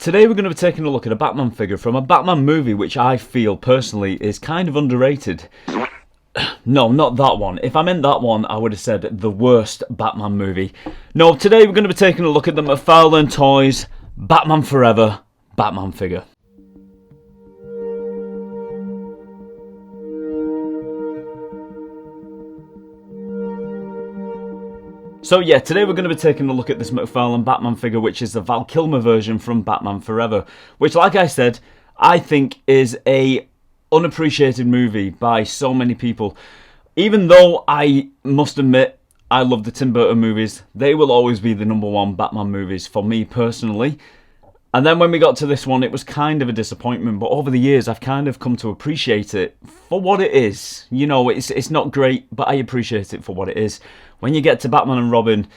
Today we're going to be taking a look at a Batman figure from a Batman movie which I feel personally is kind of underrated. No, not that one. If I meant that one, I would have said the worst Batman movie. No, today we're going to be taking a look at the McFarlane Toys Batman Forever Batman figure. So yeah, today we're going to be taking a look at this McFarlane Batman figure, which is the Val Kilmer version from Batman Forever, which, like I said, I think is a unappreciated movie by so many people. Even though I must admit I love the Tim Burton movies, they will always be the #1 Batman movies for me personally. And then when we got to this one, it was kind of a disappointment, but over the years I've kind of come to appreciate it for what it is. You know, it's not great, but I appreciate it for what it is. When you get to Batman and Robin,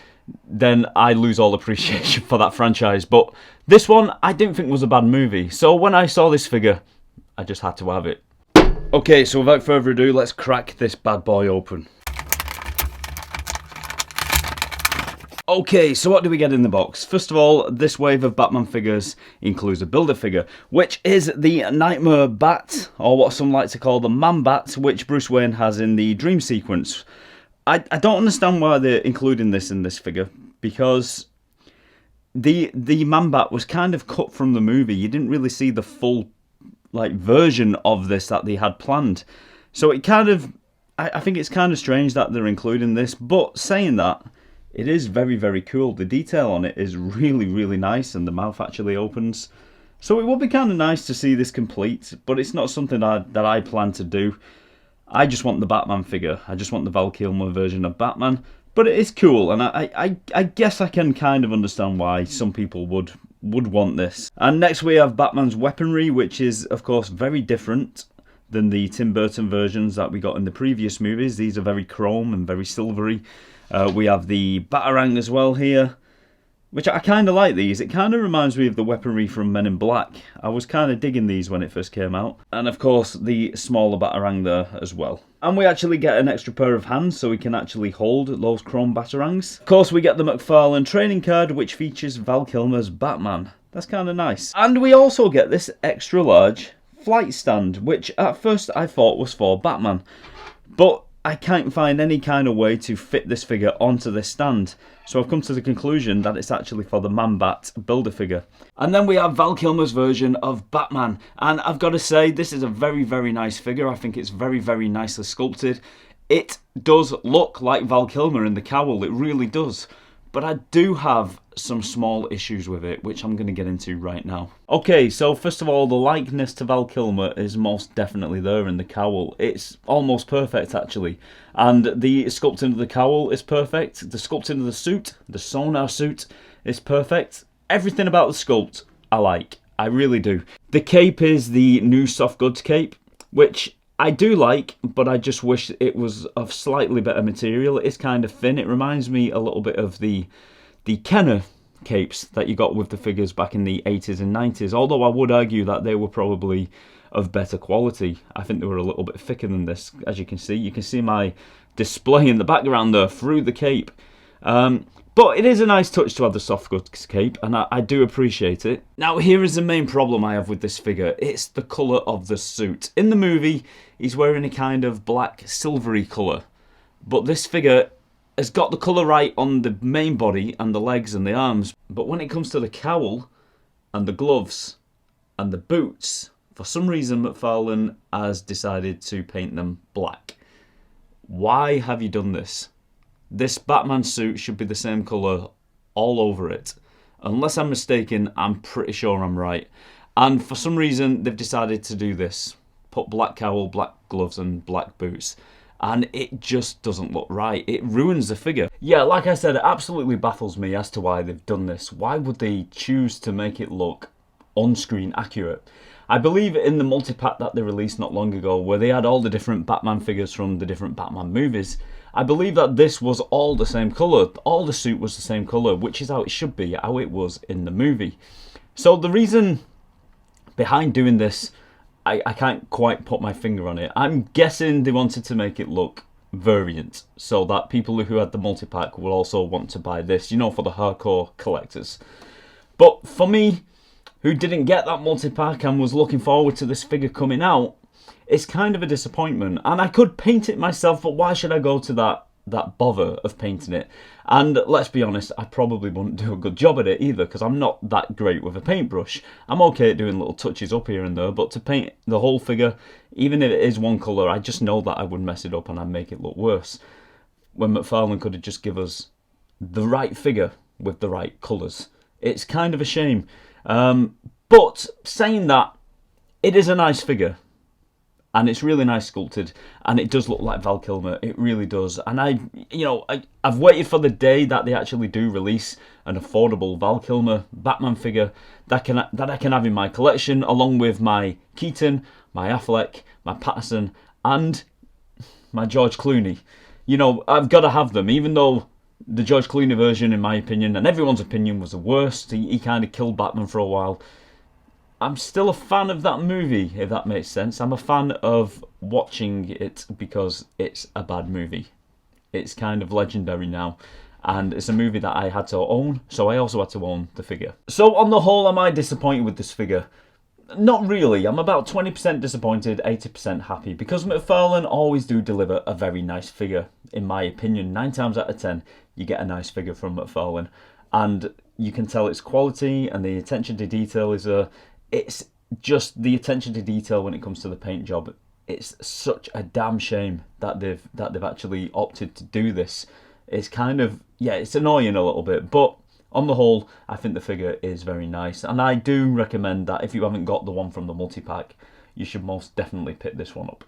then I lose all appreciation for that franchise. But this one, I didn't think was a bad movie. So when I saw this figure, I just had to have it. Okay, so without further ado, let's crack this bad boy open. Okay, so what do we get in the box? First of all, this wave of Batman figures includes a Builder figure, which is the Nightmare Bat, or what some like to call the Man-Bat, which Bruce Wayne has in the dream sequence. I don't understand why they're including this in this figure, because the Man-Bat was kind of cut from the movie. You didn't really see the full version of this that they had planned. So it kind of, I think it's kind of strange that they're including this, but saying that, it is very, very cool. The detail on it is really, really nice, and the mouth actually opens. So it would be kind of nice to see this complete, but it's not something that I plan to do. I just want the Batman figure. I just want the Val Kilmer version of Batman. But it is cool, and I guess I can kind of understand why some people would want this. And next we have Batman's weaponry, which is, of course, very different than the Tim Burton versions that we got in the previous movies. These are very chrome and very silvery. We have the Batarang as well here, which I kind of like these. It kind of reminds me of the weaponry from Men in Black. I was kind of digging these when it first came out. And of course the smaller Batarang there as well. And we actually get an extra pair of hands so we can actually hold those chrome Batarangs. Of course we get the McFarlane trading card, which features Val Kilmer's Batman. That's kind of nice. And we also get this extra large flight stand, which at first I thought was for Batman. But I can't find any kind of way to fit this figure onto this stand. So I've come to the conclusion that it's actually for the Man-Bat Builder figure. And then we have Val Kilmer's version of Batman. And I've got to say, this is a very, very nice figure. I think it's very, very nicely sculpted. It does look like Val Kilmer in the cowl. It really does. But I do have some small issues with it, which I'm going to get into right now. Okay, so first of all, the likeness to Val Kilmer is most definitely there in the cowl. It's almost perfect, actually. And the sculpting of the cowl is perfect. The sculpting of the suit, the sonar suit, is perfect. Everything about the sculpt, I like. I really do. The cape is the new soft goods cape, which I do like, but I just wish it was of slightly better material. It is kind of thin. It reminds me a little bit of the Kenner capes that you got with the figures back in the 80s and 90s, although I would argue that they were probably of better quality. I think they were a little bit thicker than this, as you can see. You can see my display in the background there through the cape. But it is a nice touch to have the soft goods cape, and I do appreciate it. Now, here is the main problem I have with this figure. It's the colour of the suit. In the movie, he's wearing a kind of black, silvery colour. But this figure has got the colour right on the main body and the legs and the arms. But when it comes to the cowl and the gloves and the boots, for some reason McFarlane has decided to paint them black. Why have you done this? This Batman suit should be the same colour all over it. Unless I'm mistaken, I'm pretty sure I'm right. And for some reason, they've decided to do this. Put black cowl, black gloves and black boots. And it just doesn't look right. It ruins the figure. Yeah, like I said, it absolutely baffles me as to why they've done this. Why would they choose to make it look on-screen accurate? I believe in the multi-pack that they released not long ago, where they had all the different Batman figures from the different Batman movies, I believe that this was all the same colour. All the suit was the same colour, which is how it should be, how it was in the movie. So the reason behind doing this, I can't quite put my finger on it. I'm guessing they wanted to make it look variant, so that people who had the multi-pack will also want to buy this, you know, for the hardcore collectors. But for me, who didn't get that multi-pack and was looking forward to this figure coming out, it's kind of a disappointment. And I could paint it myself, but why should I go to that bother of painting it? And let's be honest, I probably wouldn't do a good job at it either, because I'm not that great with a paintbrush. I'm okay at doing little touches up here and there, but to paint the whole figure, even if it is one colour, I just know that I would mess it up and I'd make it look worse. When McFarlane could have just give us the right figure with the right colours. It's kind of a shame. But saying that, it is a nice figure. And it's really nice sculpted, and it does look like Val Kilmer. It really does. And I've waited for the day that they actually do release an affordable Val Kilmer Batman figure that I can have in my collection, along with my Keaton, my Affleck, my Patterson, and my George Clooney. I've got to have them, even though the George Clooney version, in my opinion, and everyone's opinion, was the worst. He kind of killed Batman for a while. I'm still a fan of that movie, if that makes sense. I'm a fan of watching it because it's a bad movie. It's kind of legendary now, and it's a movie that I had to own, so I also had to own the figure. So on the whole, am I disappointed with this figure? Not really. I'm about 20% disappointed, 80% happy, because McFarlane always do deliver a very nice figure, in my opinion. 9 times out of 10, you get a nice figure from McFarlane, and you can tell it's quality, and the attention to detail is it's just the attention to detail when it comes to the paint job. It's such a damn shame that they've actually opted to do this. It's kind of, it's annoying a little bit, but on the whole, I think the figure is very nice, and I do recommend that if you haven't got the one from the multi-pack, you should most definitely pick this one up.